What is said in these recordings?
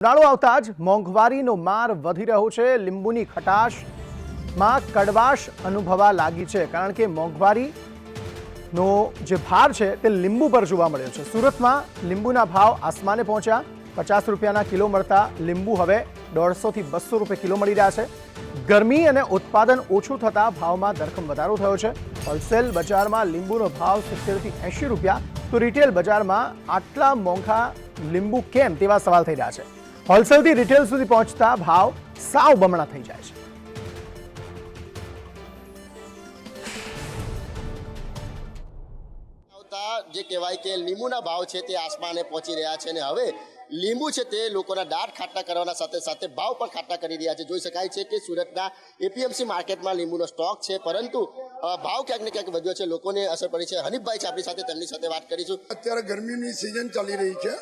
ઉનાળો આવતા જ મોંઘવારીનો માર વધી રહ્યો છે। લીંબુની ખટાશમાં કડવાશ અનુભવા લાગી છે, કારણ કે મોંઘવારીનો જે ભાર છે તે લીંબુ પર જોવા મળ્યો છે। સુરતમાં લીંબુના ભાવ આસમાને પહોંચ્યા। 50 રૂપિયાના કિલો મળતા લીંબુ હવે 150 થી 200 રૂપિયા કિલો મળી રહ્યા છે। ગરમી અને ઉત્પાદન ઓછું થતાં ભાવમાં ધરખમ વધારો થયો છે। હોલસેલ બજારમાં લીંબુનો ભાવ 70 થી 80 રૂપિયા, તો રિટેલ બજારમાં આટલા મોંઘા લીંબુ કેમ તેવા સવાલ થઈ રહ્યા છે। હોલસેલથી રિટેલ સુધી પહોંચતા ભાવ સાવ બમણા થઈ જાય છે। જે કહેવાય કે લીંબુના ભાવ છે તે આસમાને પહોંચી રહ્યા છે અને હવે લીંબુ છે તે લોકોના દાંત ખાટા કરવાના સાથે સાથે ભાવ પણ ખાટા કરી રહ્યા છે। જોઈ શકાય છે કે સુરતના એપીએમસી માર્કેટમાં લીંબુનો સ્ટોક છે, પરંતુ ભાવ ક્યાંક ને ક્યાંક વધ્યો છે, લોકોને અસર પડી છે। હનીફભાઈ છે આપણી સાથે, તેમની સાથે વાત કરીશું। અત્યારે ગરમીની સિઝન ચાલી રહી છે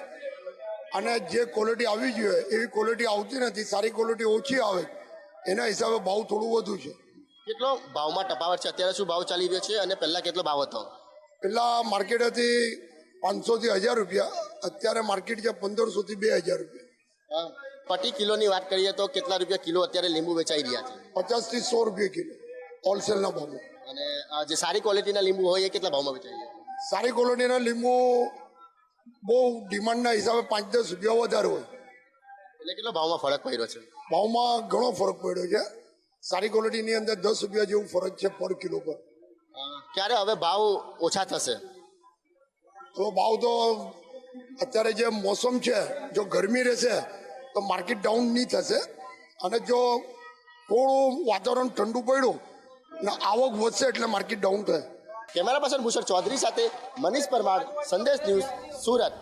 અને જે ક્વોલિટી આવવી જોઈએ એવી ક્વોલિટી આવતી નથી, સારી ક્વોલિટી ઓછી આવે, એના હિસાબે ભાવ થોડું વધુ છે। કેટલો ભાવમાં તફાવત છે? અત્યારે શું ભાવ ચાલી રહ્યો છે અને પહેલા કેટલો ભાવ હતો? પેલા માર્કેટ હતી 500 થી 1000 રૂપિયા, અત્યારે માર્કેટ છે 1500 થી 2000 રૂપિયા। પ્રતિ કિલોની વાત કરીએ તો કેટલા રૂપિયા કિલો અત્યારે લીંબુ વેચાઈ રહ્યા છે? 50 થી 100 રૂપિયા કિલો હોલસેલના ભાવમાં। અને જે સારી ક્વોલિટીના લીંબુ હોય એ કેટલા ભાવમાં વેચાઈ રહ્યા છે? સારી ક્વોલિટીના લીંબુ બહુ ડિમાન્ડના હિસાબે 5-10 રૂપિયા વધારે હોય, એટલે કેટલો ભાવમાં ફરક પડ્યો છે? ભાવમાં ઘણો ફરક પડ્યો છે। સારી ક્વોલિટીની અંદર 10 રૂપિયા જેવું ફરક છે પર કિલો પર। ક્યારે હવે ભાવ ઓછા થશે? તો ભાવ તો અત્યારે જે મોસમ છે, જો ગરમી રહેશે તો માર્કેટ ડાઉન નહીં થશે, અને જો થોડું વાતાવરણ ઠંડુ પડ્યું ને આવક વધશે એટલે માર્કેટ ડાઉન થાય। કેમેરા પર્સન ભૂષણ ચૌધરી સાથે મનીષ પરમાર, સંદેશ ન્યૂઝ, સુરત।